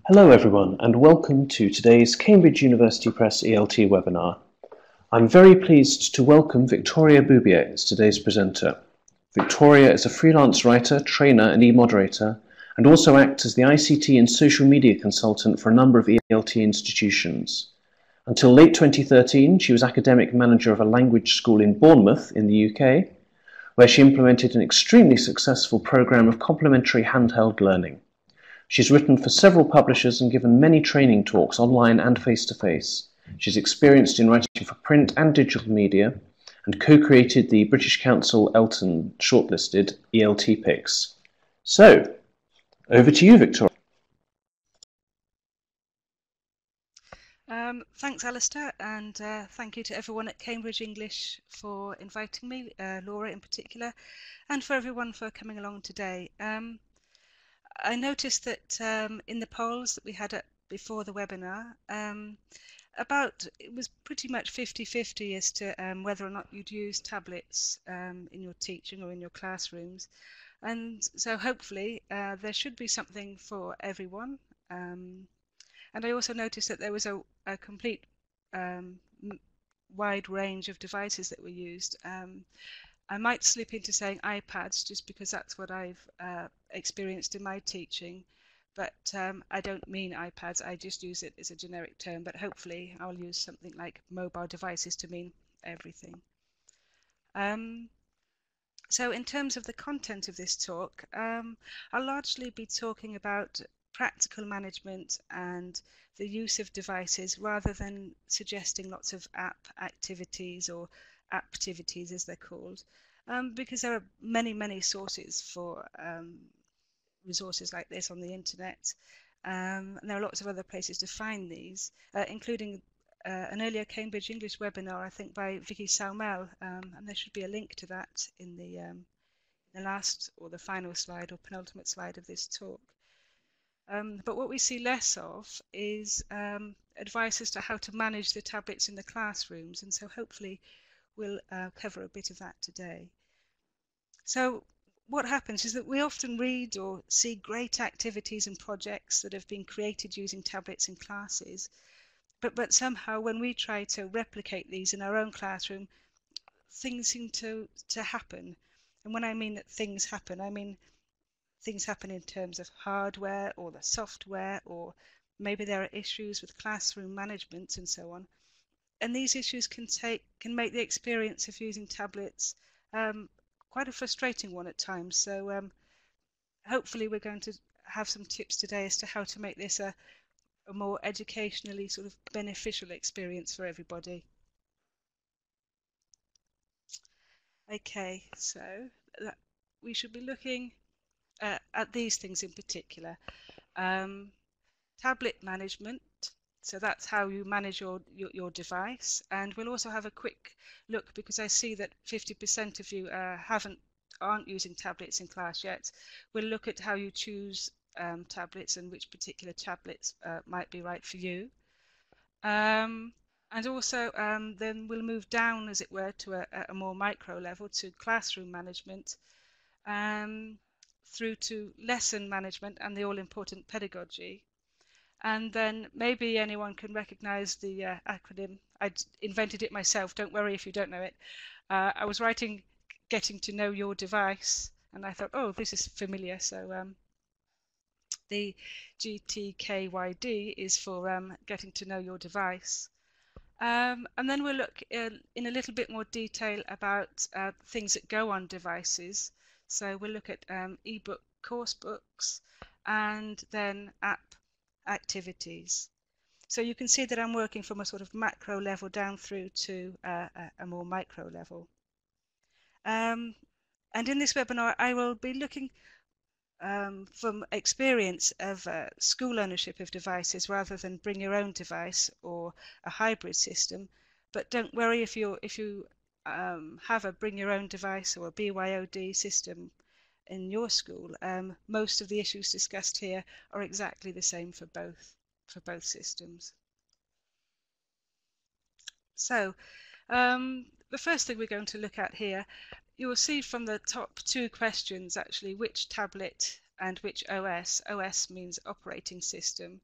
Hello everyone and welcome to today's Cambridge University Press ELT webinar. I'm very pleased to welcome Victoria Boobyer as today's presenter. Victoria is a freelance writer, trainer and e-moderator and also acts as the ICT and social media consultant for a number of ELT institutions. Until late 2013 she was academic manager of a language school in Bournemouth in the UK, where she implemented an extremely successful programme of complementary handheld learning. She's written for several publishers and given many training talks online and face-to-face. She's experienced in writing for print and digital media and co-created the British Council Elton shortlisted ELT picks. So, over to you, Victoria. Thanks, Alistair, and thank you to everyone at Cambridge English for inviting me, Laura in particular, and for everyone for coming along today. I noticed that in the polls that we had up before the webinar, it was pretty much 50-50 as to whether or not you'd use tablets in your teaching or in your classrooms. And so hopefully there should be something for everyone. And I also noticed that there was a complete wide range of devices that were used. I might slip into saying iPads just because that's what I've experienced in my teaching, but I don't mean iPads, I just use it as a generic term, but hopefully I'll use something like mobile devices to mean everything. So in terms of the content of this talk, I'll largely be talking about practical management and the use of devices rather than suggesting lots of app activities or aptivities as they're called, because there are many sources for resources like this on the internet, and there are lots of other places to find these, including an earlier Cambridge English webinar, I think by Vicky Saumel, and there should be a link to that in the last or the final slide or penultimate slide of this talk. But what we see less of is advice as to how to manage the tablets in the classrooms, and so hopefully we'll cover a bit of that today. So what happens is that we often read or see great activities and projects that have been created using tablets in classes, but somehow when we try to replicate these in our own classroom, things seem to happen. And when I mean that things happen, I mean things happen in terms of hardware or the software, or maybe there are issues with classroom management and so on. And these issues can make the experience of using tablets quite a frustrating one at times. So hopefully we're going to have some tips today as to how to make this a more educationally sort of beneficial experience for everybody. Okay, so we should be looking at these things in particular. Tablet management, so that's how you manage your device, and we'll also have a quick look, because I see that 50% of you aren't using tablets in class yet. We'll look at how you choose tablets and which particular tablets might be right for you. And also then we'll move down, as it were, to a more micro level, to classroom management, through to lesson management and the all-important pedagogy. And then maybe anyone can recognize the acronym. I invented it myself, don't worry if you don't know it. I was writing getting to know your device, and I thought, oh, this is familiar. So the GTKYD is for getting to know your device. And then we'll look in a little bit more detail about things that go on devices. So we'll look at ebook course books and then app activities. So you can see that I'm working from a sort of macro level down through to a more micro level. And in this webinar I will be looking from experience of school ownership of devices rather than bring your own device or a hybrid system. But don't worry if you have a bring your own device or a BYOD system in your school. Most of the issues discussed here are exactly the same for both systems. So the first thing we're going to look at here, you will see from the top two questions actually which tablet and which OS. OS means operating system.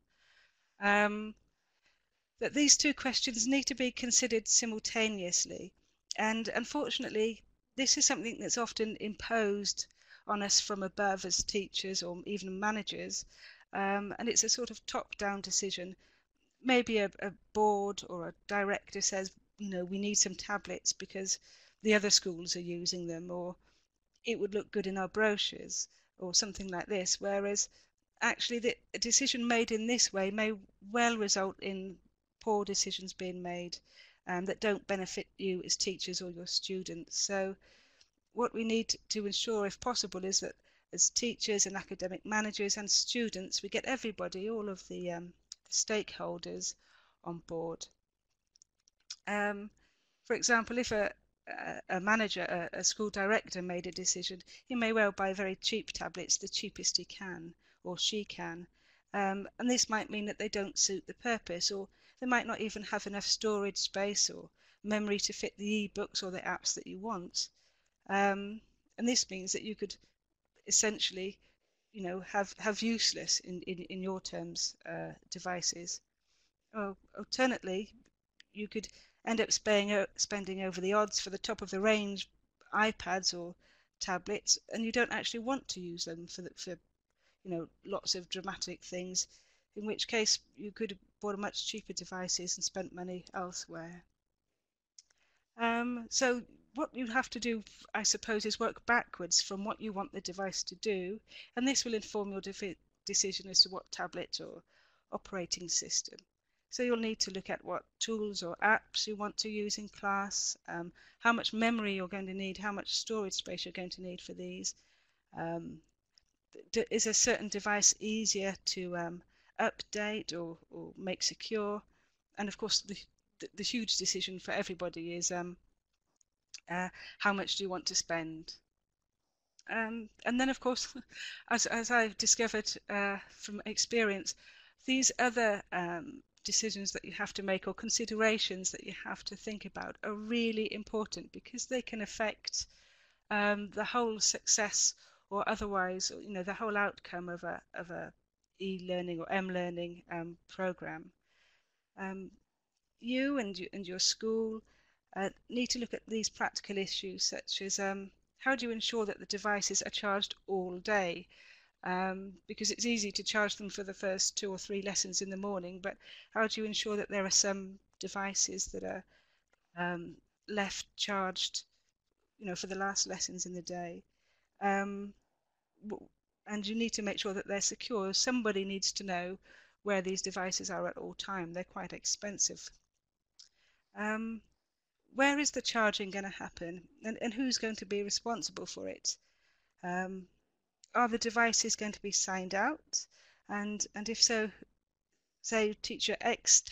that these two questions need to be considered simultaneously. And unfortunately, this is something that's often imposed on us from above as teachers or even managers. And it's a sort of top-down decision. Maybe a board or a director says, we need some tablets because the other schools are using them, or it would look good in our brochures, or something like this. Whereas actually a decision made in this way may well result in poor decisions being made that don't benefit you as teachers or your students. So what we need to ensure, if possible, is that as teachers and academic managers and students, we get everybody, all of the stakeholders on board. For example, if a manager, a school director made a decision, he may well buy very cheap tablets, the cheapest he can or she can. And this might mean that they don't suit the purpose, or they might not even have enough storage space or memory to fit the eBooks or the apps that you want. And this means that you could essentially, have useless, in your terms, devices. Or alternately, you could end up spending over the odds for the top of the range iPads or tablets, and you don't actually want to use them for lots of dramatic things, in which case you could have bought much cheaper devices and spent money elsewhere. So what you have to do, I suppose, is work backwards from what you want the device to do, and this will inform your decision as to what tablet or operating system. So you'll need to look at what tools or apps you want to use in class, how much memory you're going to need, how much storage space you're going to need for these. Is a certain device easier to update or make secure? And of course, the huge decision for everybody is how much do you want to spend? And then, of course, as I've discovered from experience, these other decisions that you have to make, or considerations that you have to think about, are really important because they can affect the whole success or otherwise, the whole outcome of a e-learning or m-learning program. You and your school need to look at these practical issues, such as how do you ensure that the devices are charged all day? Because it's easy to charge them for the first 2 or 3 lessons in the morning, but how do you ensure that there are some devices that are left charged, for the last lessons in the day? And you need to make sure that they're secure. Somebody needs to know where these devices are at all time. They're quite expensive. Where is the charging going to happen, and who's going to be responsible for it? Are the devices going to be signed out? And if so, say teacher X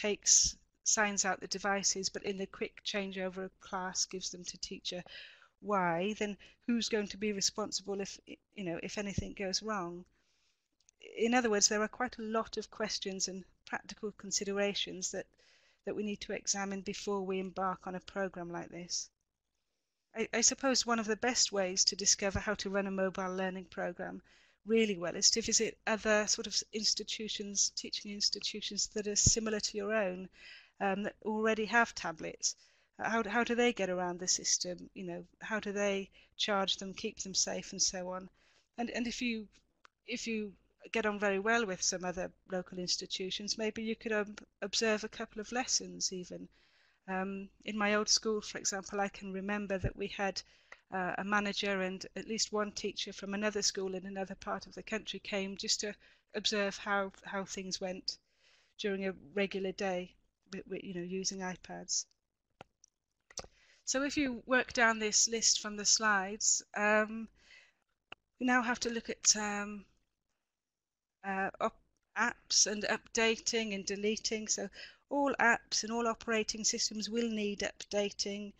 signs out the devices, but in the quick changeover of class gives them to teacher Y, then who's going to be responsible if anything goes wrong? In other words, there are quite a lot of questions and practical considerations that we need to examine before we embark on a program like this. I suppose one of the best ways to discover how to run a mobile learning program really well is to visit other sort of institutions, teaching institutions that are similar to your own, that already have tablets. How do they get around the system? How do they charge them, keep them safe, and so on? And if you get on very well with some other local institutions, maybe you could observe a couple of lessons even. In my old school, for example, I can remember that we had a manager and at least one teacher from another school in another part of the country came just to observe how things went during a regular day, using iPads. So if you work down this list from the slides, we now have to look at apps and updating and deleting. So all apps and all operating systems will need updating.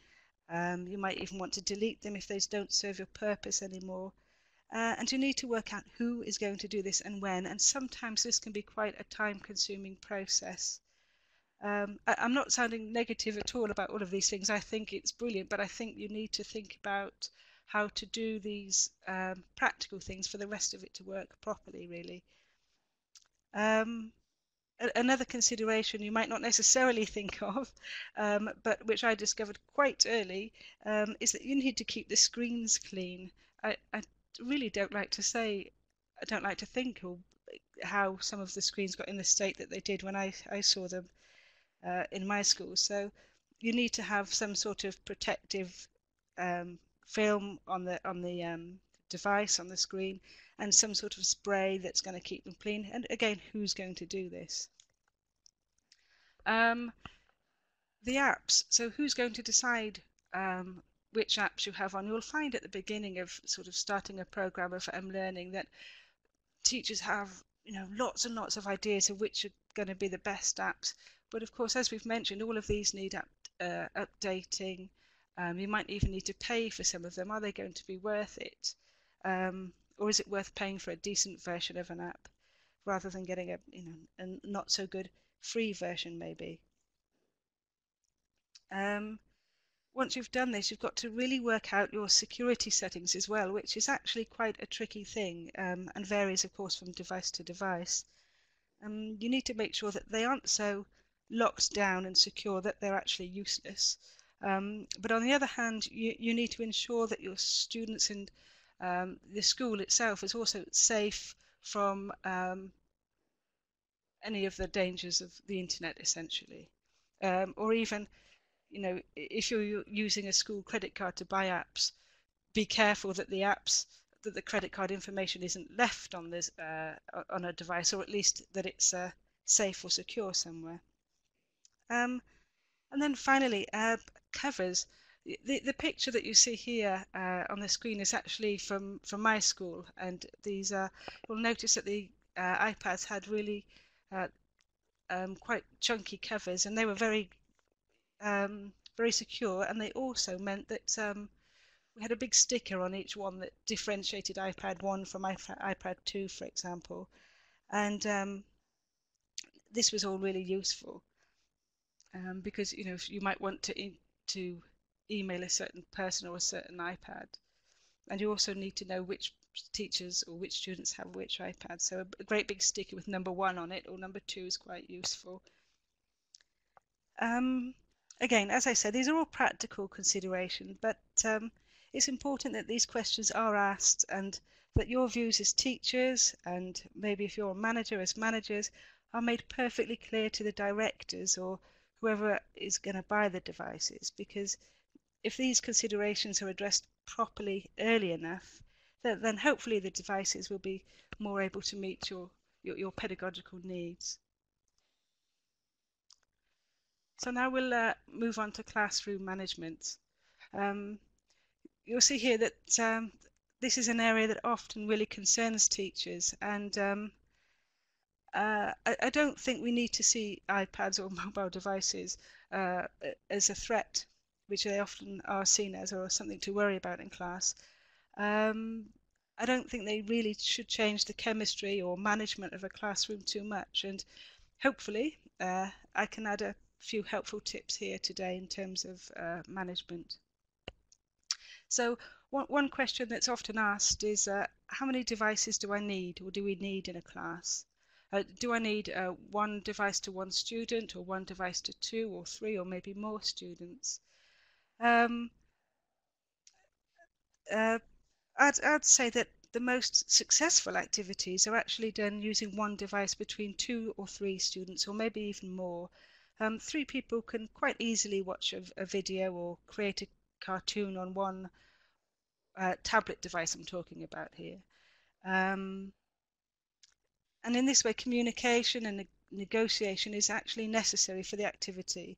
You might even want to delete them if they don't serve your purpose anymore. And you need to work out who is going to do this and when, and sometimes this can be quite a time-consuming process. I'm not sounding negative at all about all of these things. I think it's brilliant, but I think you need to think about how to do these practical things for the rest of it to work properly, really. Another consideration you might not necessarily think of, but which I discovered quite early, is that you need to keep the screens clean. I really don't like to say, I don't like to think of how some of the screens got in the state that they did when I saw them in my school. So you need to have some sort of protective film on the device, on the screen, and some sort of spray that's going to keep them clean. And again, who's going to do this? Um, the apps. So who's going to decide which apps you have on? You'll find at the beginning of sort of starting a program of learning that teachers have, lots and lots of ideas of which are going to be the best apps. But of course, as we've mentioned, all of these need updating. You might even need to pay for some of them. Are they going to be worth it? Or is it worth paying for a decent version of an app rather than getting a not so good free version maybe? Once you've done this, you've got to really work out your security settings as well, which is actually quite a tricky thing and varies, of course, from device to device. You need to make sure that they aren't so locked down and secure that they're actually useless. But on the other hand, you need to ensure that your students and the school itself is also safe from any of the dangers of the internet, essentially. Or even, if you're using a school credit card to buy apps, be careful that that the credit card information isn't left on this on a device, or at least that it's safe or secure somewhere. And then finally, covers. The picture that you see here on the screen is actually from my school, and these you'll notice that the iPads had really quite chunky covers, and they were very secure, and they also meant that we had a big sticker on each one that differentiated iPad 1 from iPad 2, for example. And this was all really useful because, you might want to email a certain person or a certain iPad. And you also need to know which teachers or which students have which iPad. So a great big sticker with number 1 on it or number 2 is quite useful. Again, as I said, these are all practical considerations, but it's important that these questions are asked and that your views as teachers, and maybe if you're a manager as managers, are made perfectly clear to the directors or whoever is going to buy the devices. Because if these considerations are addressed properly early enough, then hopefully the devices will be more able to meet your pedagogical needs. So now we'll move on to classroom management. You'll see here that this is an area that often really concerns teachers, and I don't think we need to see iPads or mobile devices as a threat, which they often are seen as, or something to worry about in class. I don't think they really should change the chemistry or management of a classroom too much, and hopefully I can add a few helpful tips here today in terms of management. So one question that's often asked is how many devices do I need, or do we need in a class? Do I need one device to one student, or one device to 2 or 3 or maybe more students? I'd say that the most successful activities are actually done using one device between 2 or 3 students, or maybe even more. 3 people can quite easily watch a video or create a cartoon on one tablet device I'm talking about here. And in this way, communication and negotiation is actually necessary for the activity.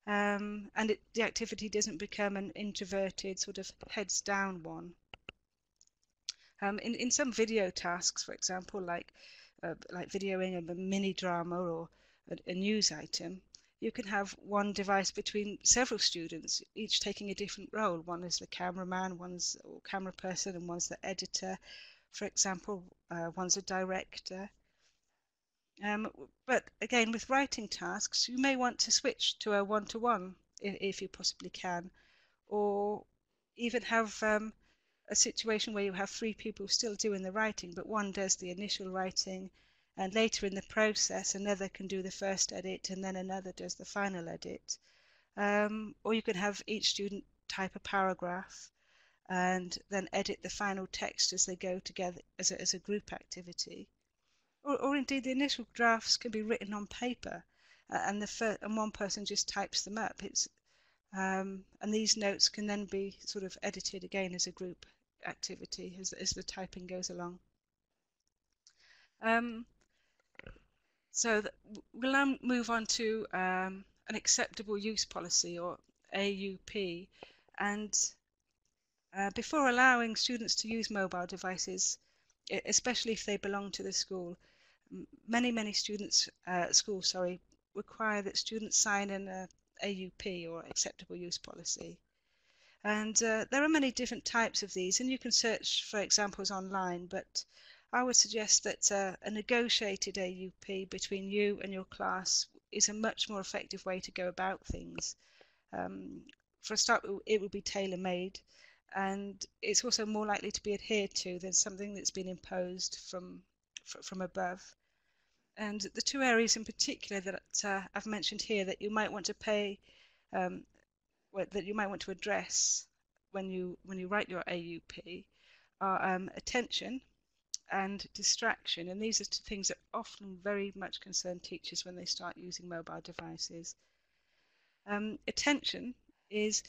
And the activity doesn't become an introverted sort of heads down one. In some video tasks, for example, like videoing a mini drama or a news item, you can have one device between several students, each taking a different role. One is the cameraman, one's or camera person, and one's the editor. For example, one's a director. But again, with writing tasks, you may want to switch to a one-to-one if you possibly can, or even have a situation where you have 3 people still doing the writing, but one does the initial writing and later in the process another can do the first edit and then another does the final edit. Or you can have each student type a paragraph and then edit the final text as they go together as a group activity. Or indeed the initial drafts can be written on paper and one person just types them up. And these notes can then be sort of edited again as a group activity as the typing goes along. So we'll now move on to an acceptable use policy, or AUP, and before allowing students to use mobile devices, especially if they belong to the school, many schools require that students sign an AUP, or acceptable use policy. And there are many different types of these, and you can search for examples online, but I would suggest that a negotiated AUP between you and your class is a much more effective way to go about things. For a start, it will be tailor-made, and it's also more likely to be adhered to than something that's been imposed from above. And the two areas in particular that I've mentioned here that you might want to that you might want to address when you write your AUP are attention and distraction, and these are two things that often very much concern teachers when they start using mobile devices. Attention is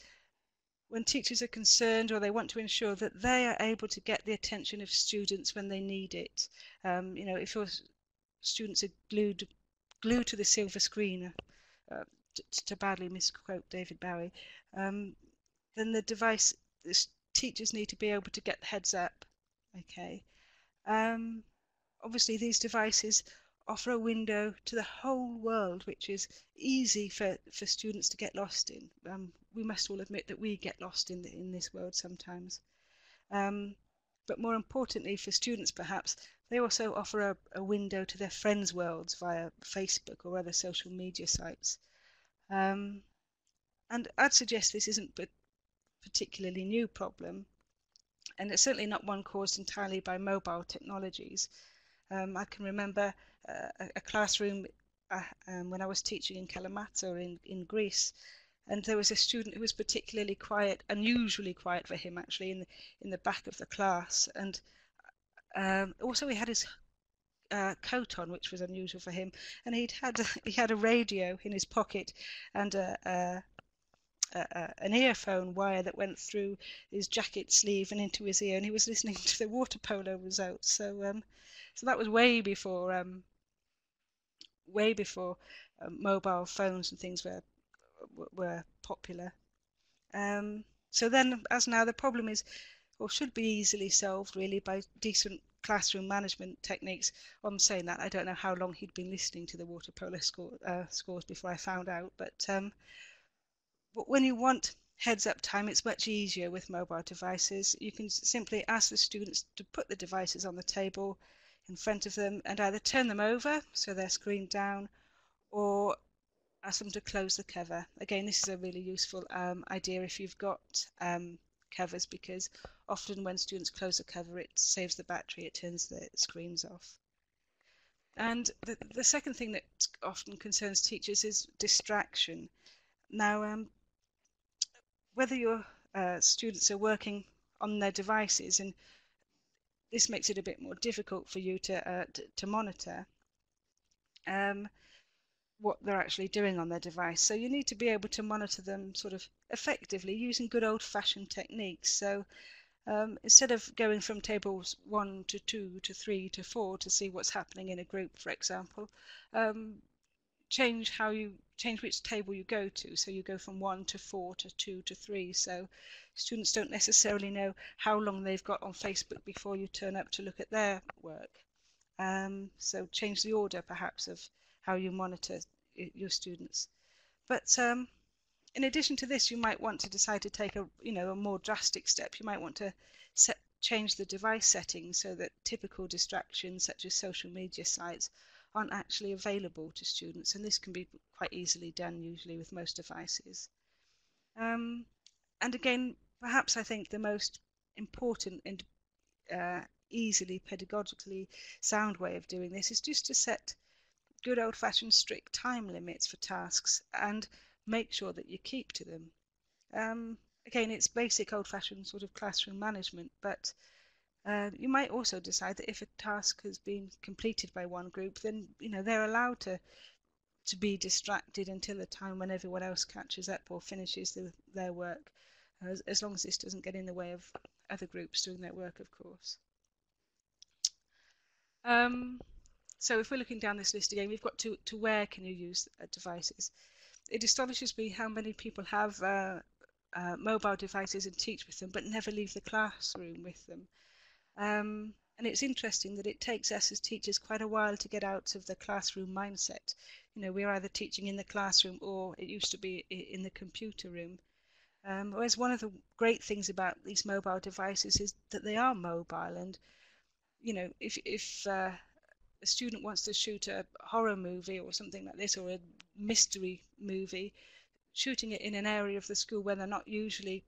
when teachers are concerned or they want to ensure that they are able to get the attention of students when they need it. If your students are glued to the silver screen, to badly misquote David Bowie, then the teachers need to be able to get the heads up. Okay. Obviously, these devices offer a window to the whole world, which is easy for students to get lost in. We must all admit that we get lost in this world sometimes. But more importantly for students perhaps, they also offer a window to their friends' worlds via Facebook or other social media sites. And I'd suggest this isn't a particularly new problem, and it's certainly not one caused entirely by mobile technologies. I can remember a classroom when I was teaching in Kalamata in Greece, and there was a student who was particularly quiet, unusually quiet for him actually, in the back of the class, and also he had his coat on, which was unusual for him, and he had a radio in his pocket and an earphone wire that went through his jacket sleeve and into his ear, and he was listening to the water polo results. So that was way before mobile phones and things were popular. So then, as now, the problem is, or should be easily solved really by decent classroom management techniques. I'm saying that, I don't know how long he'd been listening to the water polo scores before I found out, but when you want heads-up time, it's much easier with mobile devices. You can simply ask the students to put the devices on the table in front of them and either turn them over so they're screened down, or ask them to close the cover. Again, this is a really useful idea if you've got covers, because often when students close the cover, it saves the battery, it turns the screens off. And the second thing that often concerns teachers is distraction. Now, whether your students are working on their devices, and this makes it a bit more difficult for you to monitor what they're actually doing on their device. So you need to be able to monitor them sort of effectively using good old-fashioned techniques. So instead of going from tables 1 to 2 to 3 to 4 to see what's happening in a group, for example, change which table you go to. So you go from 1 to 4 to 2 to 3. So students don't necessarily know how long they've got on Facebook before you turn up to look at their work. So change the order perhaps of how you monitor your students. But in addition to this, you might want to decide to take a more drastic step. You might want to change the device settings so that typical distractions such as social media sites aren't actually available to students, and this can be quite easily done usually with most devices. And again, perhaps I think the most important easily pedagogically sound way of doing this is just to set good old-fashioned strict time limits for tasks and make sure that you keep to them. Again, it's basic old-fashioned sort of classroom management, but you might also decide that if a task has been completed by one group, then they're allowed to be distracted until the time when everyone else catches up or finishes their work, as long as this doesn't get in the way of other groups doing their work, of course. So if we're looking down this list again, we've got to where can you use devices. It astonishes me how many people have mobile devices and teach with them, but never leave the classroom with them. And it's interesting that it takes us as teachers quite a while to get out of the classroom mindset. We're either teaching in the classroom or it used to be in the computer room. Whereas one of the great things about these mobile devices is that they are mobile, and if a student wants to shoot a horror movie or something like this, or a mystery movie, shooting it in an area of the school where they're not usually,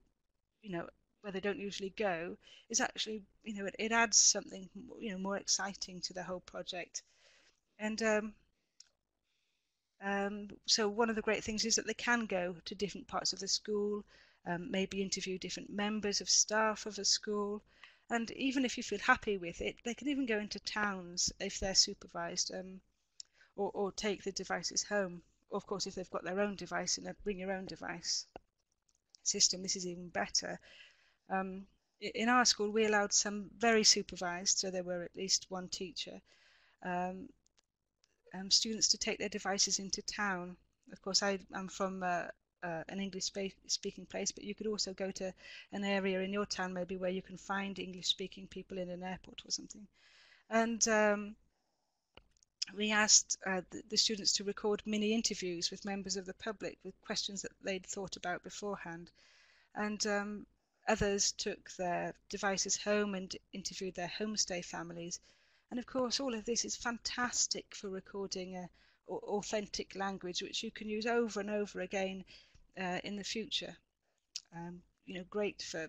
where they don't usually go, is actually, it adds something, more exciting to the whole project. And so one of the great things is that they can go to different parts of the school, maybe interview different members of staff of a school, and even if you feel happy with it, they can even go into towns if they're supervised, or take the devices home. Or of course, if they've got their own device and a bring your own device system, this is even better. In our school, we allowed some very supervised, so there were at least one teacher, students to take their devices into town. Of course, I'm from an English-speaking place, but you could also go to an area in your town maybe where you can find English-speaking people in an airport or something. And we asked the students to record mini interviews with members of the public with questions that they'd thought about beforehand. And others took their devices home and interviewed their homestay families. And of course, all of this is fantastic for recording authentic language, which you can use over and over again in the future. Great for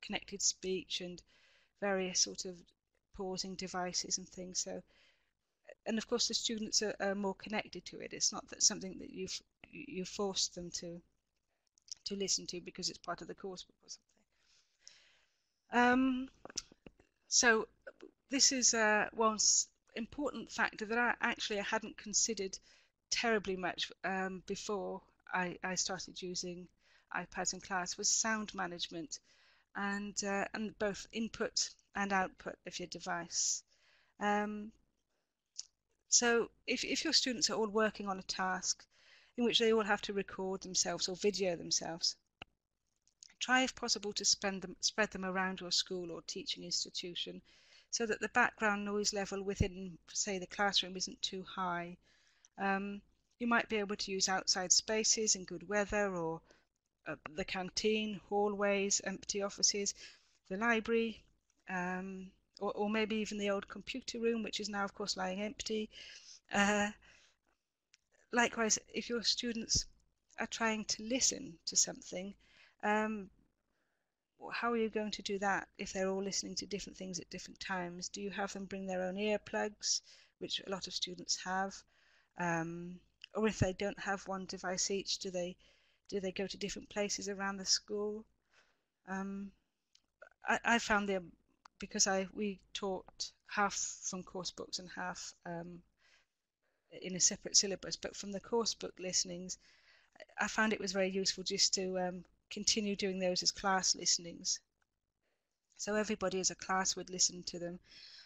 connected speech and various sort of pausing devices and things. So, and of course, the students are more connected to it. It's not that something that you've forced them to listen to because it's part of the coursebook or something. So this is one important factor that I hadn't considered terribly much before I started using iPads in class, was sound management and both input and output of your device. So if your students are all working on a task in which they all have to record themselves or video themselves, try if possible to spread them around your school or teaching institution so that the background noise level within, say, the classroom isn't too high. You might be able to use outside spaces in good weather, or the canteen, hallways, empty offices, the library, or maybe even the old computer room, which is now of course lying empty. Likewise, if your students are trying to listen to something, how are you going to do that if they're all listening to different things at different times? Do you have them bring their own earplugs, which a lot of students have? Or if they don't have one device each, do they go to different places around the school? I found because we taught half from course books and half in a separate syllabus, but from the course book listenings, I found it was very useful just to continue doing those as class listenings. So everybody as a class would listen to them,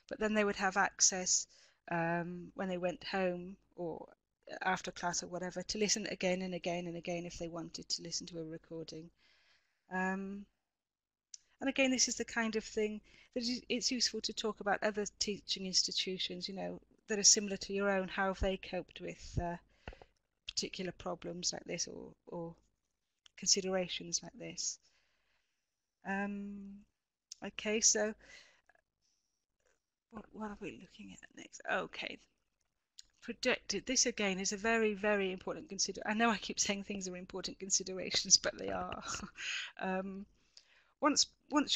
but then they would have access when they went home or after class or whatever to listen again and again and again if they wanted to listen to a recording. And again, this is the kind of thing that it's useful to talk about other teaching institutions, that are similar to your own. How have they coped with particular problems like this or considerations like this? Okay, so what are we looking at next? Okay, projected. This again is a very, very important consideration. I know I keep saying things are important considerations, but they are. Once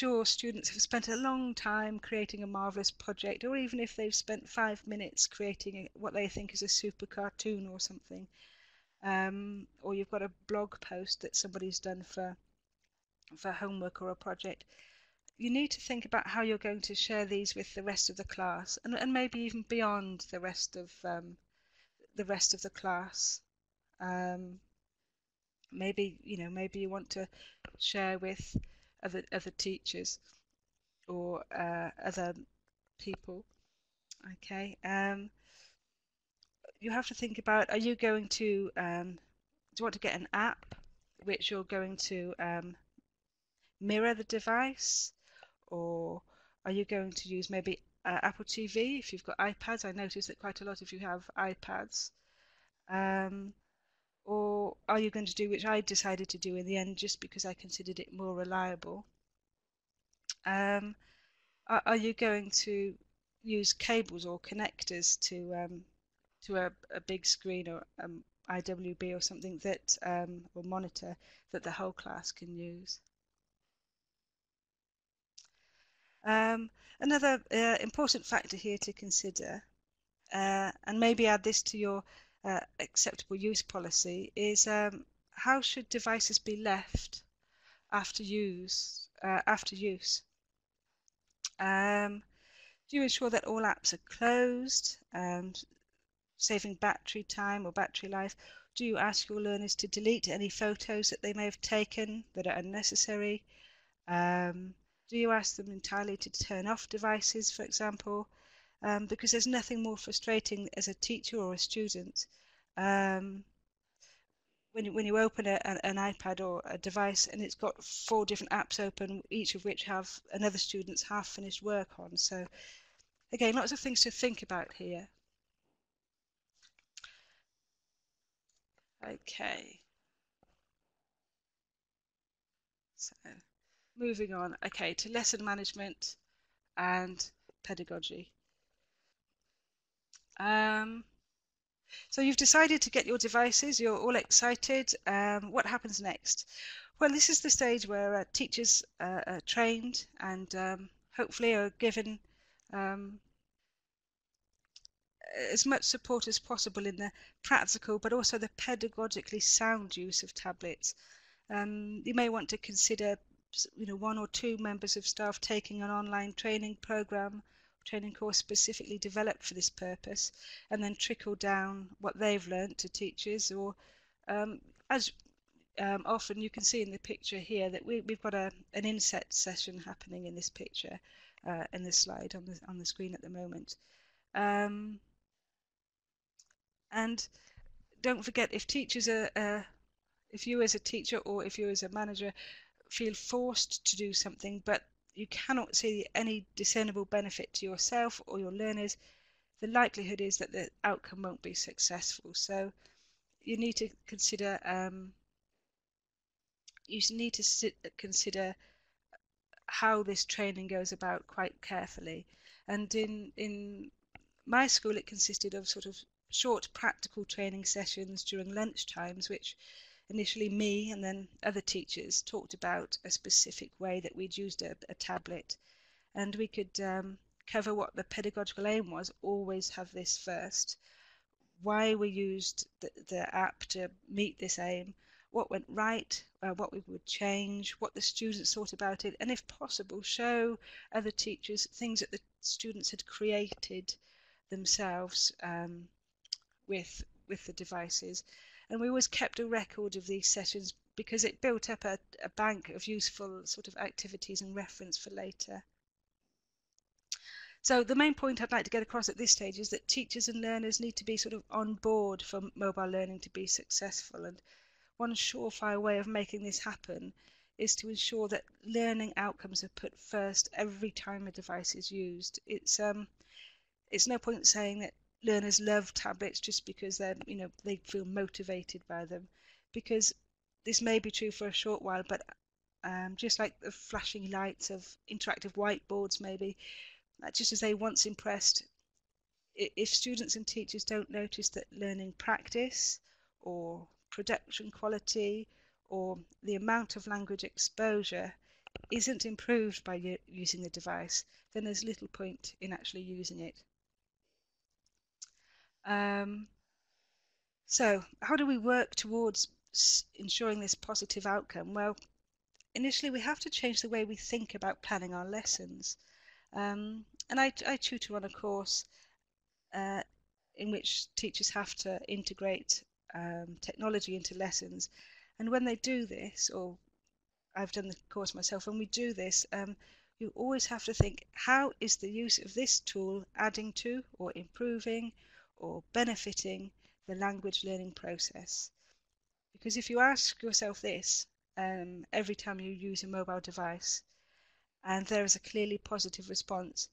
your students have spent a long time creating a marvelous project, or even if they've spent 5 minutes creating what they think is a super cartoon or something, or you've got a blog post that somebody's done for homework or a project, you need to think about how you're going to share these with the rest of the class, and maybe even beyond the rest of the class. Maybe you want to share with other teachers or other people. Okay. You have to think about, are you going to do you want to get an app which you're going to mirror the device, or are you going to use maybe Apple TV if you've got iPads? I notice that quite a lot of you have iPads. Or are you going to do, which I decided to do in the end just because I considered it more reliable, are you going to use cables or connectors to a big screen or IWB or something that or monitor that the whole class can use? Another important factor here to consider, and maybe add this to your acceptable use policy, is how should devices be left after use? Do you ensure that all apps are closed, saving battery time or battery life? Do you ask your learners to delete any photos that they may have taken that are unnecessary? Do you ask them entirely to turn off devices, for example? Because there's nothing more frustrating as a teacher or a student when you open an iPad or a device and it's got 4 different apps open, each of which have another student's half-finished work on. So again, lots of things to think about here. Okay. So moving on, okay, to lesson management and pedagogy. So you've decided to get your devices, you're all excited. What happens next? Well, this is the stage where teachers are trained and hopefully are given as much support as possible in the practical but also the pedagogically sound use of tablets. You may want to consider 1 or 2 members of staff taking an online training course specifically developed for this purpose, and then trickle down what they've learnt to teachers. Or as often you can see in the picture here that we've got an inset session happening in this picture, in this slide on the screen at the moment. And don't forget, if teachers if you as a teacher or if you as a manager feel forced to do something but you cannot see any discernible benefit to yourself or your learners, the likelihood is that the outcome won't be successful. So you need to consider how this training goes about quite carefully. And in my school, it consisted of sort of short practical training sessions during lunch times, which initially me and then other teachers talked about a specific way that we'd used a tablet, and we could cover what the pedagogical aim was, always have this first, why we used the app to meet this aim, what went right, what we would change, what the students thought about it, and if possible show other teachers things that the students had created themselves with the devices. And we always kept a record of these sessions because it built up a bank of useful sort of activities and reference for later. So the main point I'd like to get across at this stage is that teachers and learners need to be sort of on board for mobile learning to be successful. And one surefire way of making this happen is to ensure that learning outcomes are put first every time a device is used. It's no point saying that learners love tablets just because they feel motivated by them, because this may be true for a short while, but just like the flashing lights of interactive whiteboards, maybe just as they once impressed, if students and teachers don't notice that learning practice or production quality or the amount of language exposure isn't improved by using the device, then there's little point in actually using it. So how do we work towards ensuring this positive outcome? Well, initially we have to change the way we think about planning our lessons. And I tutor on a course in which teachers have to integrate technology into lessons. And when they do this, or I've done the course myself, when we do this, you always have to think, how is the use of this tool adding to or improving or benefiting the language learning process? Because if you ask yourself this every time you use a mobile device and there is a clearly positive response,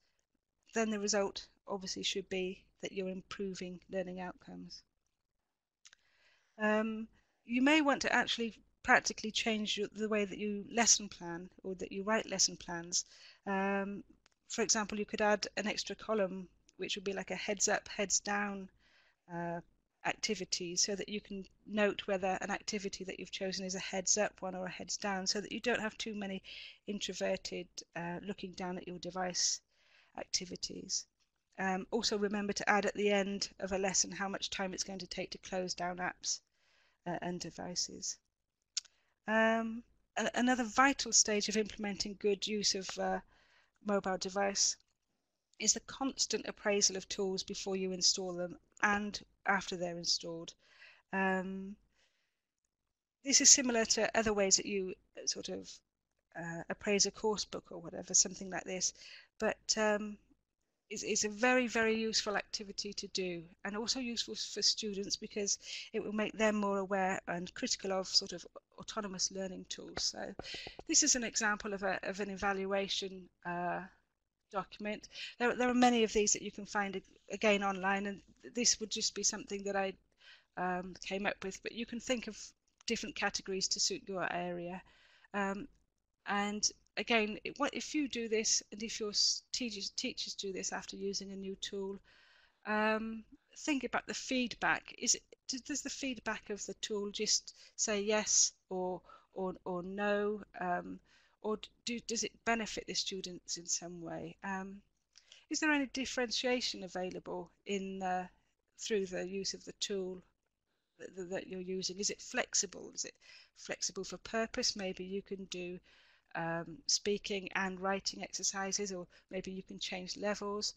then the result obviously should be that you're improving learning outcomes. You may want to actually practically change the way that you lesson plan or that you write lesson plans. For example, you could add an extra column which would be like a heads up, heads down activity, so that you can note whether an activity that you've chosen is a heads up one or a heads down, so that you don't have too many introverted looking down at your device activities. Also remember to add at the end of a lesson how much time it's going to take to close down apps and devices. Another vital stage of implementing good use of mobile device is the constant appraisal of tools before you install them and after they're installed. This is similar to other ways that you sort of appraise a course book or whatever, something like this, but is a very, very useful activity to do, and also useful for students because it will make them more aware and critical of sort of autonomous learning tools. So this is an example of an evaluation document. There are many of these that you can find again online, and this would just be something that I came up with, but you can think of different categories to suit your area. And again, if you do this, and if your teachers do this after using a new tool, think about the feedback. Does the feedback of the tool just say yes or no, or does it benefit the students in some way? Is there any differentiation available in through the use of the tool that you're using? Is it flexible? Is it flexible for purpose? Maybe you can do speaking and writing exercises, or maybe you can change levels.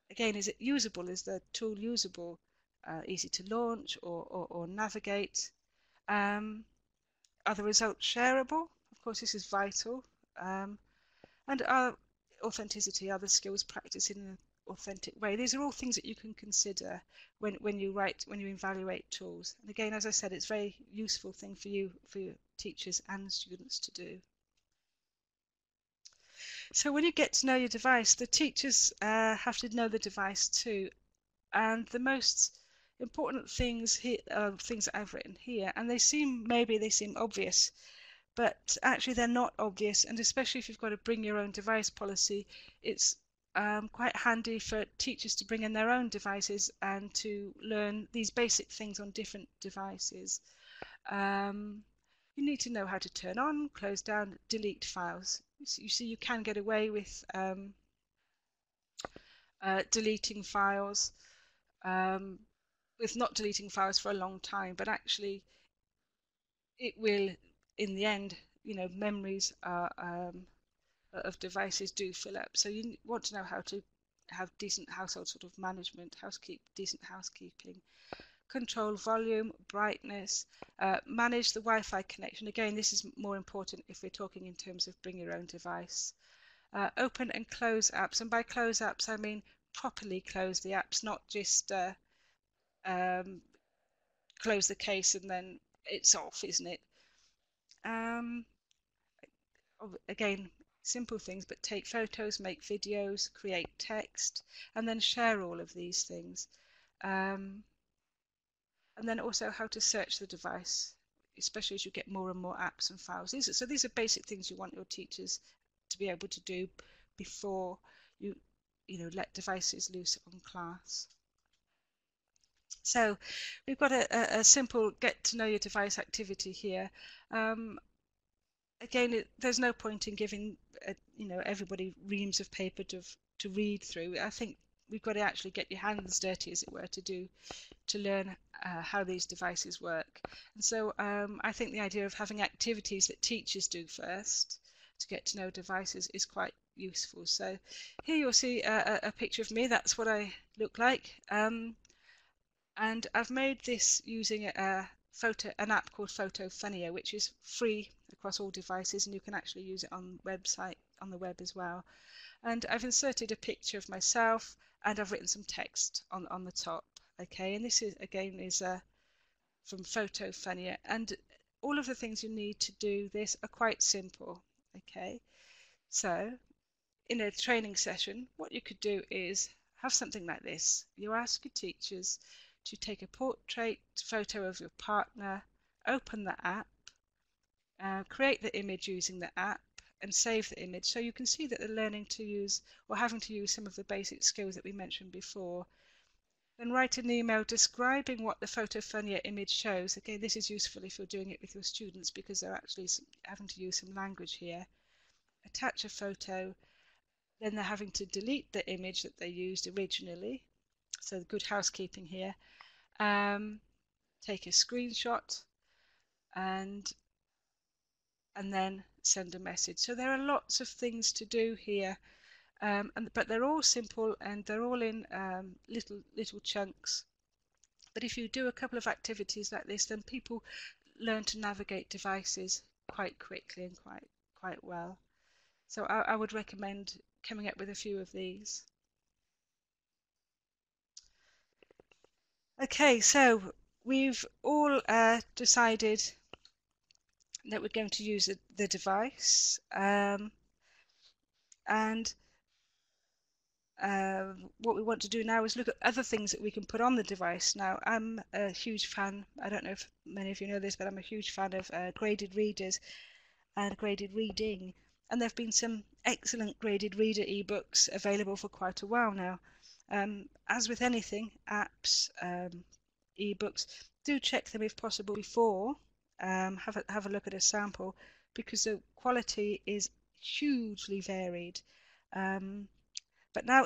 Again, is it usable? Is the tool usable? Easy to launch or navigate? Are the results shareable? Of course, this is vital. And are authenticity, are the skills practiced in an authentic way? These are all things that you can consider when you evaluate tools. And again, as I said, it's a very useful thing for your teachers and students to do. So when you get to know your device, the teachers have to know the device too. And the most important things here are things that I've written here, and maybe they seem obvious, but actually they're not obvious. And especially if you've got a bring your own device policy, it's quite handy for teachers to bring in their own devices and to learn these basic things on different devices. You need to know how to turn on, close down, delete files. You see, you can get away with deleting files, with not deleting files for a long time, but actually it will, in the end, memories of devices do fill up. So you want to know how to have decent household sort of management, decent housekeeping. Control volume, brightness, manage the Wi-Fi connection. Again, this is more important if we're talking in terms of bring your own device. Open and close apps, and by close apps I mean properly close the apps, not just close the case and then it's off, isn't it? Again, simple things, but take photos, make videos, create text, and then share all of these things. And then also how to search the device, especially as you get more and more apps and files. These are basic things you want your teachers to be able to do before you let devices loose on class. So we've got a simple get to know your device activity here. again, there's no point in giving everybody reams of paper to read through. I think we've got to actually get your hands dirty, as it were, to learn how these devices work. And so I think the idea of having activities that teachers do first to get to know devices is quite useful. So here you'll see a picture of me. That's what I look like. And I've made this using an app called Photo Funnier, which is free across all devices, and you can actually use it on the web as well. And I've inserted a picture of myself, and I've written some text on the top. Okay, and this is again from Photo Funnier, and all of the things you need to do this are quite simple. Okay, so in a training session, what you could do is have something like this. You ask your teachers to take a portrait photo of your partner, open the app, create the image using the app, and save the image, so you can see that they're learning to use or having to use some of the basic skills that we mentioned before. Then write an email describing what the Photo Funnier image shows. Again, this is useful if you're doing it with your students because they're actually having to use some language here. Attach a photo, then they're having to delete the image that they used originally. So good housekeeping here. Take a screenshot and then send a message. So there are lots of things to do here. But they're all simple and they're all in little chunks. But if you do a couple of activities like this, then people learn to navigate devices quite quickly and quite well. So I would recommend coming up with a few of these. Okay, so we've all decided that we're going to use the device, and what we want to do now is look at other things that we can put on the device. Now, I'm a huge fan, I don't know if many of you know this, but I'm a huge fan of graded readers and graded reading. And there have been some excellent graded reader ebooks available for quite a while now. As with anything, apps, ebooks, do check them if possible before. Have a look at a sample because the quality is hugely varied. But now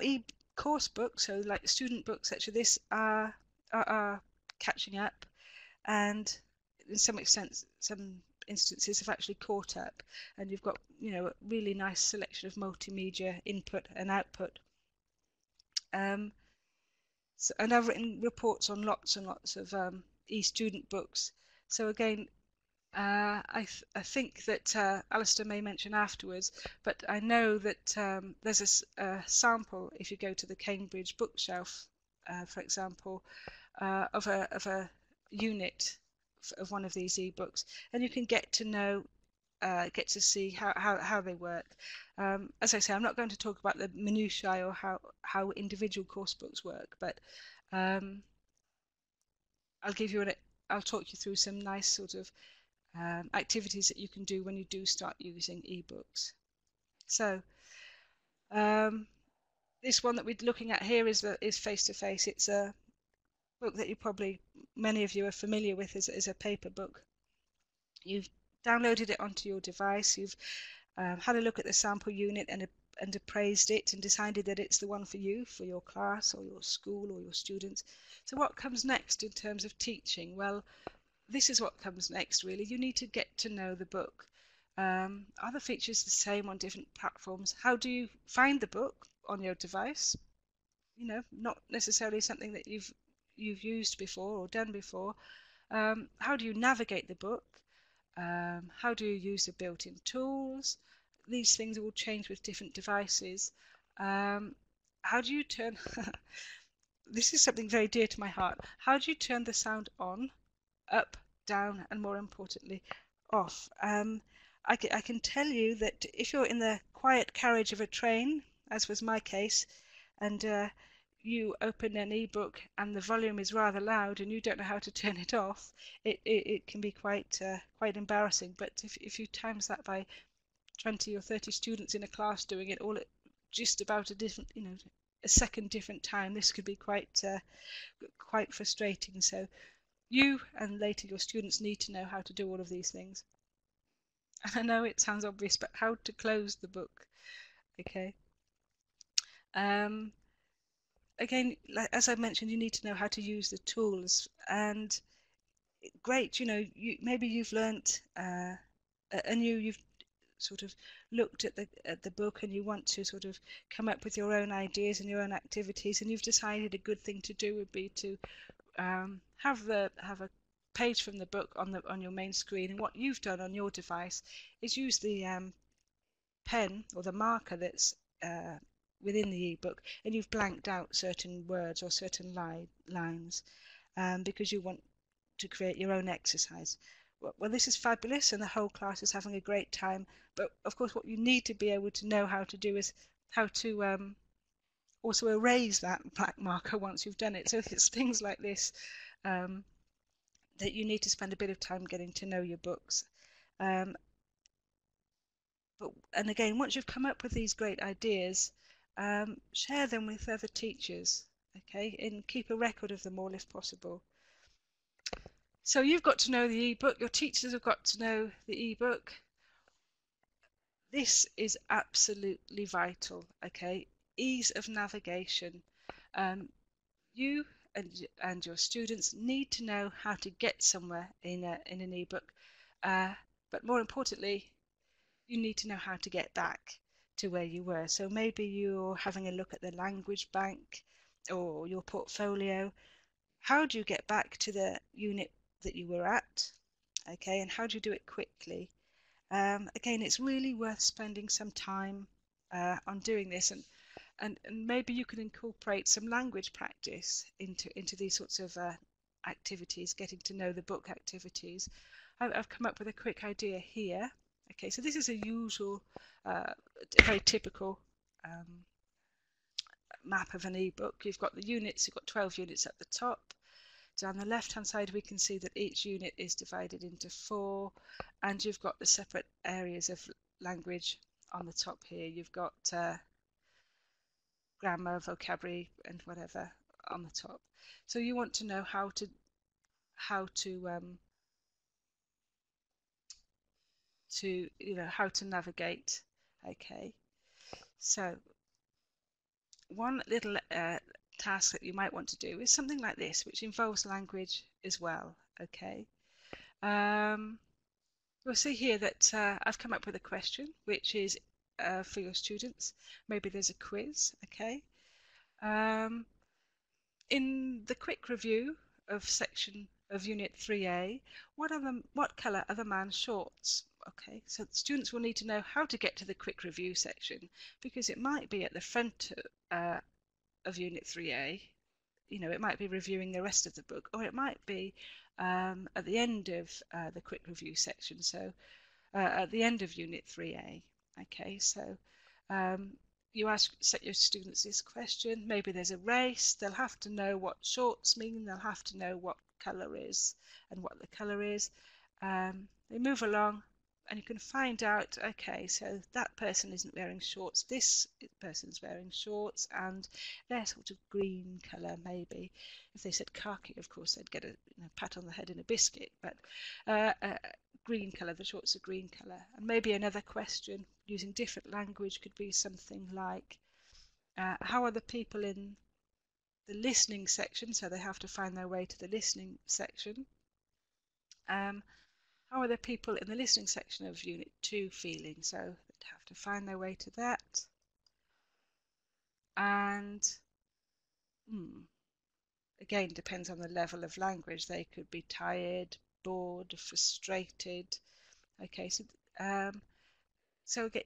course books, so like student books such as this, are catching up, and in some extent, some instances have actually caught up, and you've got a really nice selection of multimedia input and output. And I've written reports on lots and lots of e-student books. So again, I think that Alistair may mention afterwards, but I know that there's a sample if you go to the Cambridge bookshelf, for example, of a unit of one of these ebooks, and you can get to see how they work. As I say, I'm not going to talk about the minutiae or how individual course books work, but I'll talk you through some nice sort of activities that you can do when you do start using ebooks. So this one that we're looking at here is Face to Face. It's a book that many of you are familiar with as a paper book. You've downloaded it onto your device, you've had a look at the sample unit and appraised it and decided that it's the one for you, for your class or your school or your students. So what comes next in terms of teaching? Well, this is what comes next, really. You need to get to know the book. Are the features the same on different platforms? How do you find the book on your device? Not necessarily something that you've used before or done before. How do you navigate the book? How do you use the built-in tools? These things will change with different devices. How do you turn... This is something very dear to my heart. How do you turn the sound on, up, down, and more importantly, off? I can tell you that if you're in the quiet carriage of a train, as was my case, and you open an ebook and the volume is rather loud and you don't know how to turn it off, it can be quite embarrassing. But if you times that by 20 or 30 students in a class doing it all at just about a different, a second different time, this could be quite frustrating. So you and later your students need to know how to do all of these things. And I know it sounds obvious, but how to close the book. Okay. Again, like, as I mentioned, you need to know how to use the tools. And great, maybe you've learnt you've sort of looked at the book, and you want to sort of come up with your own ideas and your own activities, and you've decided a good thing to do would be to have a page from the book on your main screen, and what you've done on your device is use the pen or the marker that's within the ebook, and you've blanked out certain words or certain lines because you want to create your own exercise. Well, this is fabulous, and the whole class is having a great time. But of course, what you need to be able to know how to do is how to also erase that black marker once you've done it. So it's things like this that you need to spend a bit of time getting to know your books. And again, once you've come up with these great ideas, share them with other teachers, okay, and keep a record of them all if possible. So you've got to know the ebook, your teachers have got to know the ebook. This is absolutely vital, okay? Ease of navigation. You and your students need to know how to get somewhere in an ebook, but more importantly, you need to know how to get back to where you were. So maybe you're having a look at the language bank or your portfolio. How do you get back to the unit that you were at? Okay, and how do you do it quickly? Again, it's really worth spending some time on doing this, and maybe you can incorporate some language practice into these sorts of activities, getting to know the book activities. I've come up with a quick idea here. Okay, so this is a usual, very typical map of an ebook. You've got the units, you've got 12 units at the top. Down the left hand side we can see that each unit is divided into 4, and you've got the separate areas of language on the top here. You've got grammar, vocabulary and whatever on the top. So you want to know how to how to navigate. Okay, so one little task that you might want to do is something like this, which involves language as well. Okay, we'll see here that I've come up with a question which is for your students. Maybe there's a quiz. Okay, in the quick review of section of Unit 3A, what colour are the man's shorts? Okay, so the students will need to know how to get to the quick review section, because it might be at the front of Unit 3A. It might be reviewing the rest of the book, or it might be at the end of the quick review section, so at the end of Unit 3A. Okay, so you set your students this question. Maybe there's a race. They'll have to know what shorts mean. They'll have to know what colour is and what the colour is. They move along, and you can find out, okay, so that person isn't wearing shorts, this person's wearing shorts, and they're sort of green colour maybe. If they said khaki, of course, they'd get a pat on the head and a biscuit, but green colour, the shorts are green colour. And maybe another question using different language could be something like, how are the people in the listening section, so they have to find their way to the listening section. How are the people in the listening section of Unit 2 feeling? So they'd have to find their way to that. And again, depends on the level of language. They could be tired, bored, frustrated. Okay, so again,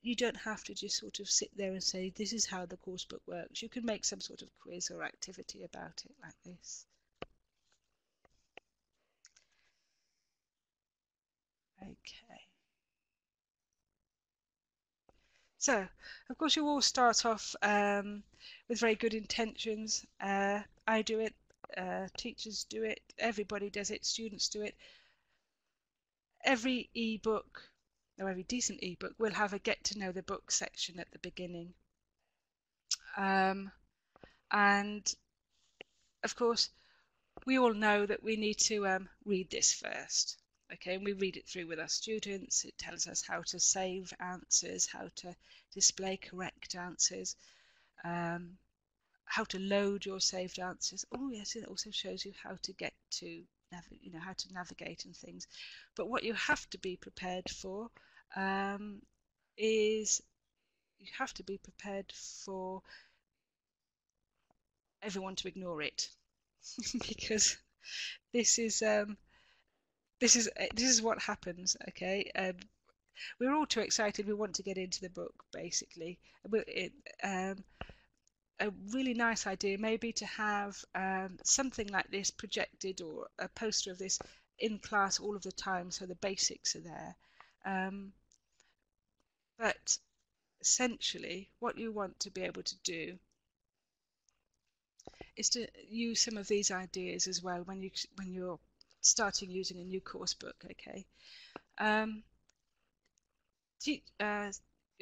you don't have to just sort of sit there and say this is how the course book works. You can make some sort of quiz or activity about it like this. Okay. So, of course, you all start off with very good intentions. I do it, teachers do it, everybody does it, students do it. Every ebook, or every decent ebook, will have a get to know the book section at the beginning. And, of course, we all know that we need to read this first. Okay, and we read it through with our students. It tells us how to save answers, how to display correct answers, how to load your saved answers. Oh yes, it also shows you how to get to how to navigate and things. But what you have to be prepared for is you have to be prepared for everyone to ignore it because this is this is what happens. Okay, we're all too excited. We want to get into the book, basically. A really nice idea maybe to have something like this projected, or a poster of this in class all of the time, so the basics are there. But essentially, what you want to be able to do is to use some of these ideas as well when you're starting using a new course book. Okay,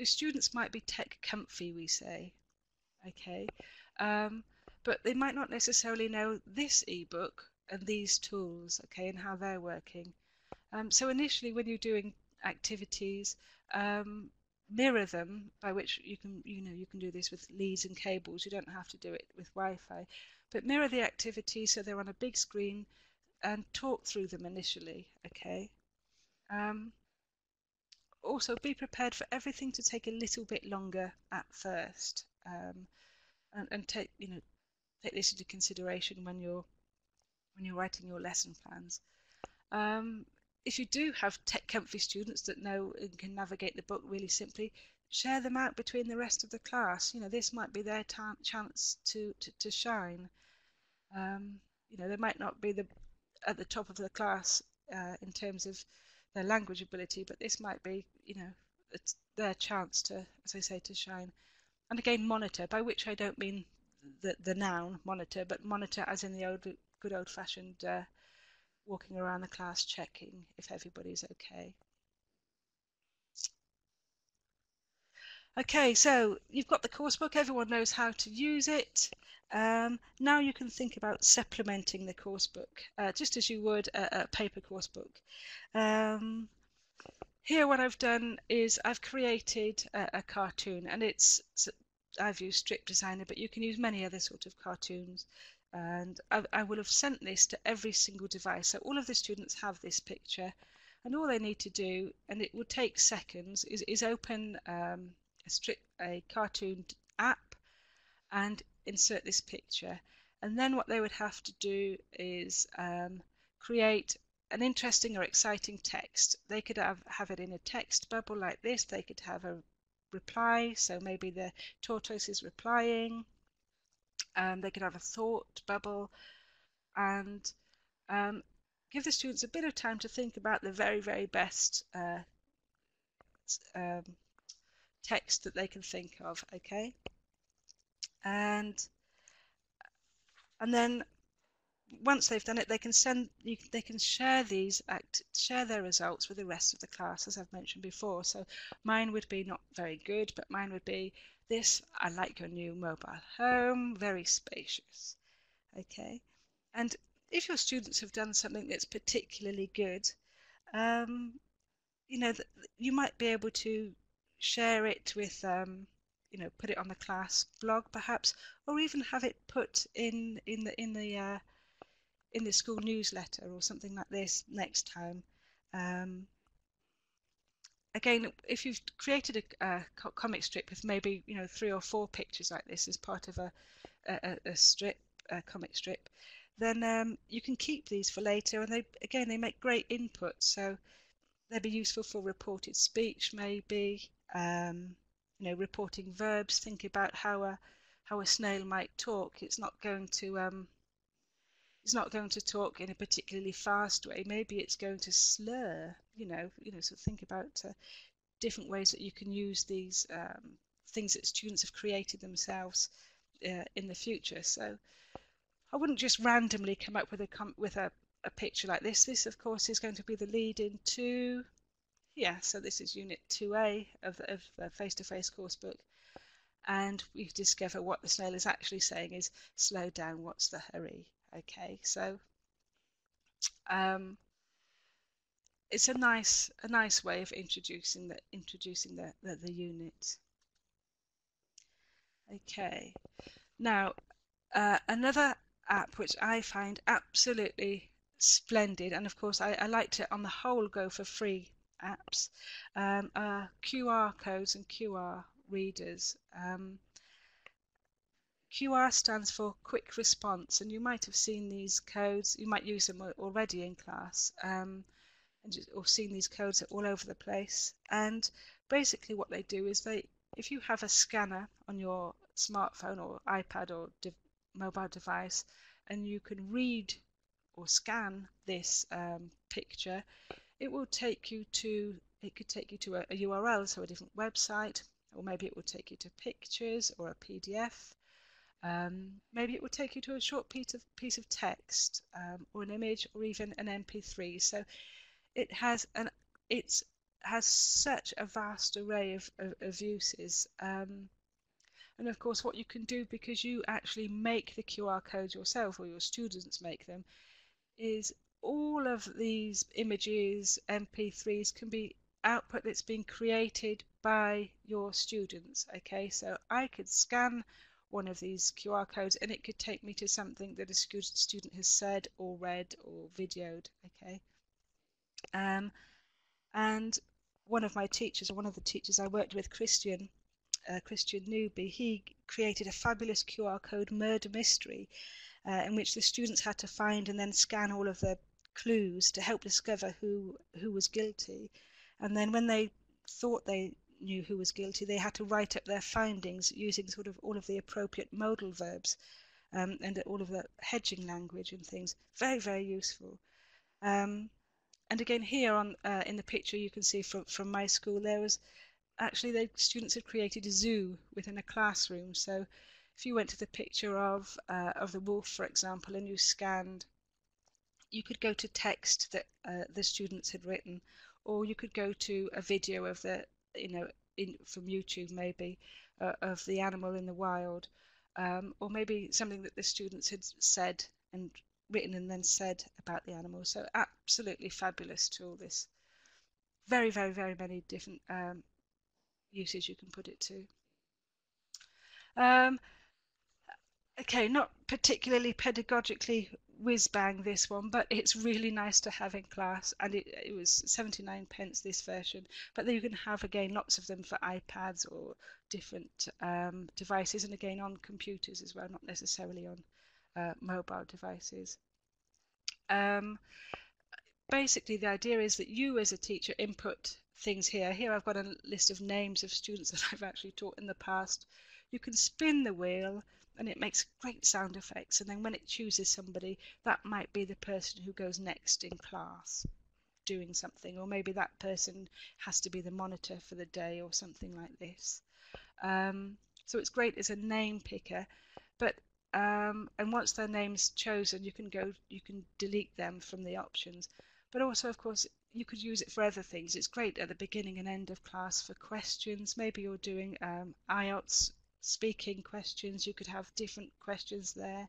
students might be tech comfy, we say. Okay, but they might not necessarily know this ebook and these tools, okay, and how they're working. So initially, when you're doing activities, mirror them, by which you can do this with leads and cables. You don't have to do it with Wi-Fi, but mirror the activities so they're on a big screen and talk through them initially. Okay. Also, be prepared for everything to take a little bit longer at first, and take this into consideration when you're writing your lesson plans. If you do have tech comfy students that know and can navigate the book really simply, share them out between the rest of the class. This might be their chance to shine. They might not be at the top of the class in terms of their language ability, but this might be, it's their chance to, as I say, to shine. And again, monitor, by which I don't mean the noun monitor, but monitor as in the good old-fashioned walking around the class checking if everybody's okay. Okay, so you've got the course book, everyone knows how to use it. Now you can think about supplementing the course book, just as you would a paper course book. Here what I've done is I've created a cartoon, and I've used Strip Designer, but you can use many other sort of cartoons. And I will have sent this to every single device. So all of the students have this picture, and all they need to do, and it would take seconds, is open a cartoon app and insert this picture. And then what they would have to do is create an interesting or exciting text. They could have it in a text bubble like this. They could have a reply, so maybe the tortoise is replying. They could have a thought bubble, and give the students a bit of time to think about the very, very best text that they can think of. Okay, and then once they've done it, they can share their results with the rest of the class, as I've mentioned before. So mine would be not very good, but mine would be this: I like your new mobile home, very spacious. Okay, and if your students have done something that's particularly good, you might be able to share it with put it on the class blog perhaps, or even have it put in the school newsletter or something like this next time. Again, if you've created a comic strip with maybe 3 or 4 pictures like this as part of a comic strip, then you can keep these for later, and they make great input. So they'd be useful for reported speech, maybe reporting verbs. Think about how a snail might talk. It's not going to talk in a particularly fast way. Maybe it's going to slur. So think about different ways that you can use these things that students have created themselves in the future. So I wouldn't just randomly come up with a picture like this. This, of course, is going to be the lead into, so this is Unit 2A of the face-to-face course book. And we discover what the snail is actually saying is, slow down, what's the hurry? Okay, so it's a nice way of introducing the unit. Okay, now another app which I find absolutely splendid, and of course I like to on the whole go for free apps, are QR codes and QR readers. QR stands for quick response, and you might have seen these codes. You might use them already in class, or seen these codes all over the place. And basically what they do is if you have a scanner on your smartphone or iPad or mobile device, and you can read or scan this picture, it will take you to, it could take you to a URL, so a different website, or maybe it will take you to pictures or a PDF. Maybe it will take you to a short piece of text, or an image, or even an MP3. So it has such a vast array of uses. And of course what you can do, because you actually make the QR codes yourself, or your students make them, is all of these images, MP3s, can be output that's been created by your students. Okay, so I could scan one of these QR codes and it could take me to something that a student has said or read or videoed. Okay, and one of my teachers, or one of the teachers I worked with, Christian Newby, he created a fabulous QR code murder mystery in which the students had to find and then scan all of the clues to help discover who was guilty. And then when they thought they knew who was guilty, they had to write up their findings using sort of all of the appropriate modal verbs and all of the hedging language and things. Very, very useful. And again, here on in the picture, you can see from my school, there was actually the students had created a zoo within a classroom. So if you went to the picture of the wolf, for example, and you scanned, you could go to text that the students had written, or you could go to a video of the, from YouTube maybe, of the animal in the wild, or maybe something that the students had said and written and then said about the animal. So absolutely fabulous tool, this. Very, very, very many different uses you can put it to. Okay, not particularly pedagogically whiz-bang this one, but it's really nice to have in class, and it was 79p this version, but then you can have again lots of them for iPads or different devices, and again on computers as well, not necessarily on mobile devices. Basically the idea is that you as a teacher input things here. Here I've got a list of names of students that I've actually taught in the past. You can spin the wheel and it makes great sound effects, and then when it chooses somebody, that might be the person who goes next in class doing something, or maybe that person has to be the monitor for the day or something like this. So it's great as a name picker, but and once their name's chosen, you can delete them from the options. But also, of course, you could use it for other things. It's great at the beginning and end of class for questions. Maybe you're doing IELTS speaking questions. You could have different questions there.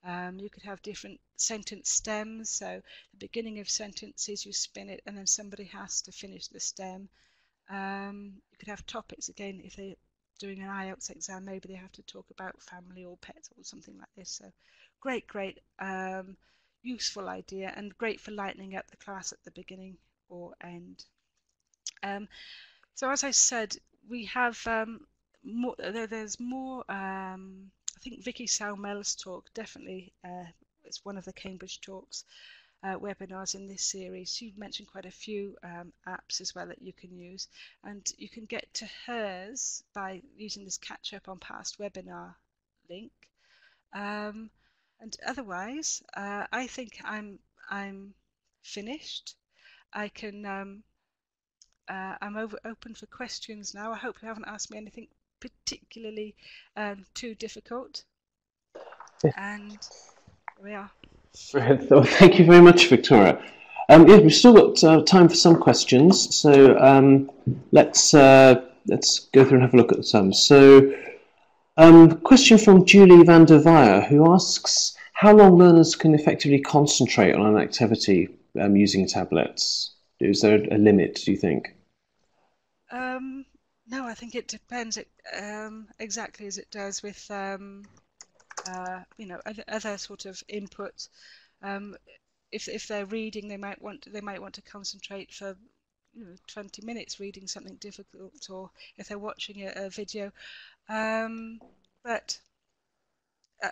You could have different sentence stems. So the beginning of sentences, you spin it, and then somebody has to finish the stem. You could have topics again. If they're doing an IELTS exam, maybe they have to talk about family or pets or something like this. So great useful idea, and great for lightening up the class at the beginning or end. So as I said, we have there's more. I think Vicky Salmel's talk, definitely it's one of the Cambridge Talks webinars in this series. She mentioned quite a few apps as well that you can use, and you can get to hers by using this catch up on past webinar link. And otherwise, I think I'm finished. I can I'm open for questions now. I hope you haven't asked me anything particularly too difficult. And here we are. Brilliant. Well, thank you very much, Victoria. Yeah, we've still got time for some questions, so let's go through and have a look at some. So, question from Julie van der Weyer, who asks how long learners can effectively concentrate on an activity using tablets. Is there a limit, do you think? No, I think it depends exactly as it does with other sort of input. Um, if they're reading, they might want to concentrate for 20 minutes reading something difficult, or if they're watching a video. But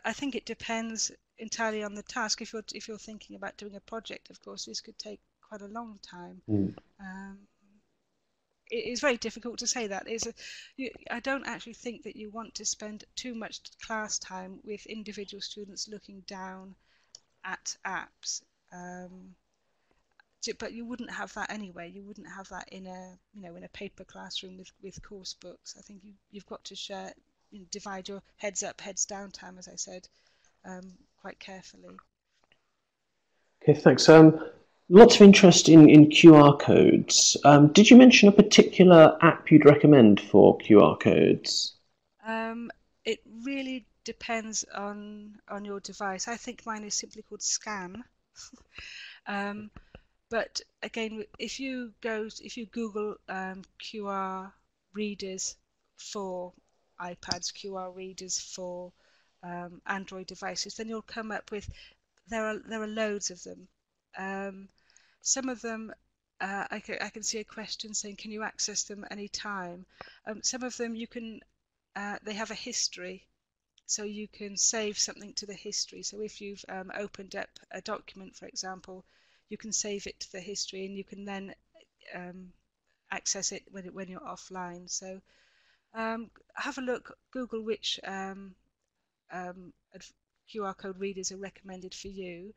I think it depends entirely on the task. If you're thinking about doing a project, of course, this could take quite a long time. Mm. Um, it is very difficult to say that. I don't actually think that you want to spend too much class time with individual students looking down at apps. But you wouldn't have that anyway. You wouldn't have that in a paper classroom with course books. I think you've got to divide your heads up, heads down time, as I said, quite carefully. Okay, thanks. Lots of interest in QR codes. Did you mention a particular app you'd recommend for QR codes? It really depends on your device. I think mine is simply called Scan. But again, if you Google QR readers for iPads, QR readers for Android devices, then you'll come up with there are loads of them. Some of them I can see a question saying, can you access them anytime? Some of them you can they have a history, so you can save something to the history. So if you've opened up a document, for example, you can save it to the history, and you can then access it when you're offline. So have a look, Google which QR code readers are recommended for you.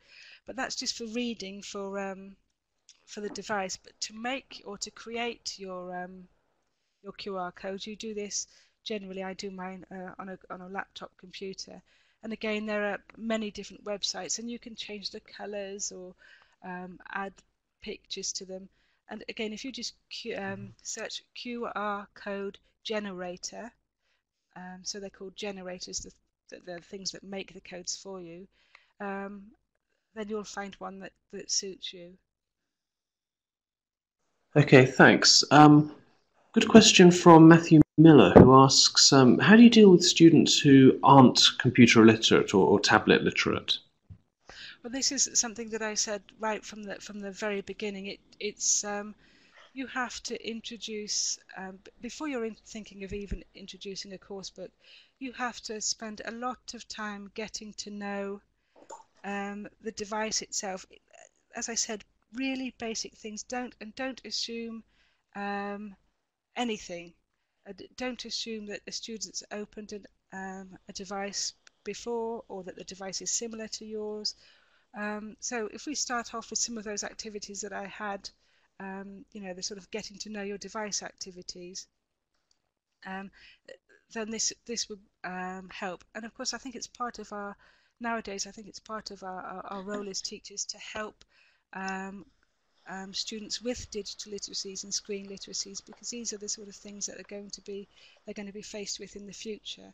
But that's just for reading for the device. But to make or to create your QR code, you do this. Generally, I do mine on a laptop computer. And again, there are many different websites, and you can change the colors or add pictures to them. And again, if you just search QR code generator, so they're called generators, the things that make the codes for you, then you'll find one that suits you. Okay, thanks. Good question from Matthew Miller, who asks, how do you deal with students who aren't computer illiterate or tablet literate? Well, this is something that I said right from the very beginning. It's you have to introduce before you're thinking of even introducing a course book, you have to spend a lot of time getting to know the device itself. As I said, really basic things. Don't assume anything. Don't assume that a student's opened a device before, or that the device is similar to yours. So if we start off with some of those activities that I had, the sort of getting to know your device activities, then this would help. And of course, I think it's part of nowadays, I think it's part of our role as teachers to help students with digital literacies and screen literacies, because these are the sort of things that they're going to be faced with in the future.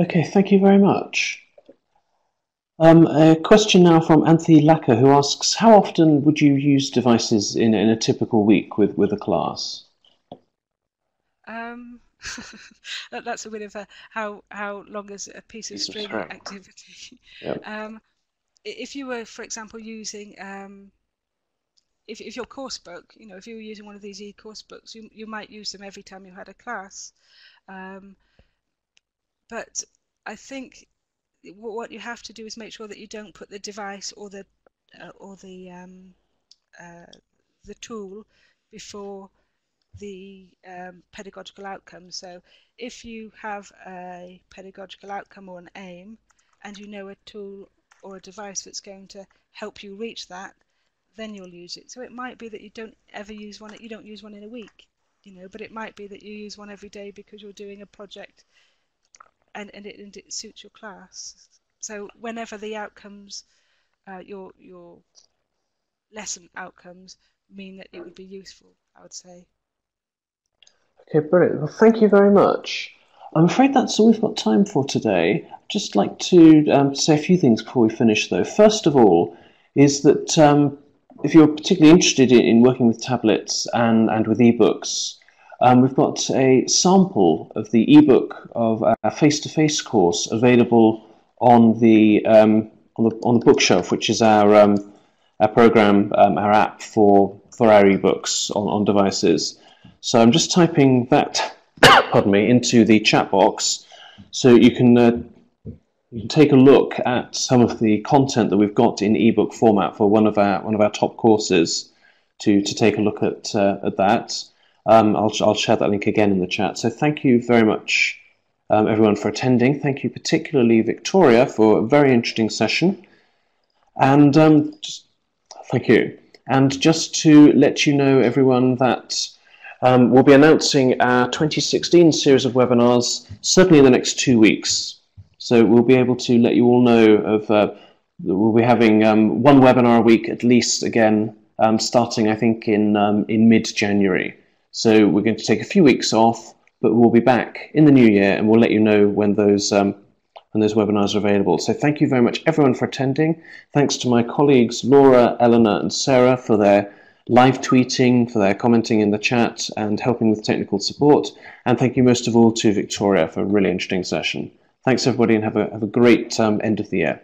Okay, thank you very much. A question now from Anthony Lacker, who asks, how often would you use devices in a typical week with a class? That's a bit of a how long is a piece of string activity. Yep. If you were, for example, using if your course book, if you were using one of these e-course books, you might use them every time you had a class. But I think what you have to do is make sure that you don't put the device or the tool before the pedagogical outcome. So if you have a pedagogical outcome or an aim, and you know a tool or a device that's going to help you reach that, then you'll use it. So it might be that you don't ever use one, you don't use one in a week, but it might be that you use one every day because you're doing a project and it suits your class. So whenever the outcomes, your lesson outcomes mean that it would be useful, I would say. Okay, brilliant. Well, thank you very much. I'm afraid that's all we've got time for today. I'd just like to say a few things before we finish, though. First of all, is that if you're particularly interested in working with tablets and with eBooks, we've got a sample of the ebook of our face-to-face course available on the bookshelf, which is our program, our app for our ebooks on devices. So I'm just typing that, pardon me, into the chat box, so you can take a look at some of the content that we've got in ebook format for one of our top courses. To take a look at that. I'll share that link again in the chat. So thank you very much, everyone, for attending. Thank you particularly, Victoria, for a very interesting session. And thank you. And just to let you know, everyone, that we'll be announcing our 2016 series of webinars certainly in the next 2 weeks. So we'll be able to let you all know of we'll be having one webinar a week at least again, starting I think in mid-January. So we're going to take a few weeks off, but we'll be back in the new year, and we'll let you know when those webinars are available. So thank you very much, everyone, for attending. Thanks to my colleagues Laura, Eleanor, and Sarah for their live tweeting, for their commenting in the chat, and helping with technical support. And thank you most of all to Victoria for a really interesting session. Thanks, everybody, and have a great end of the year.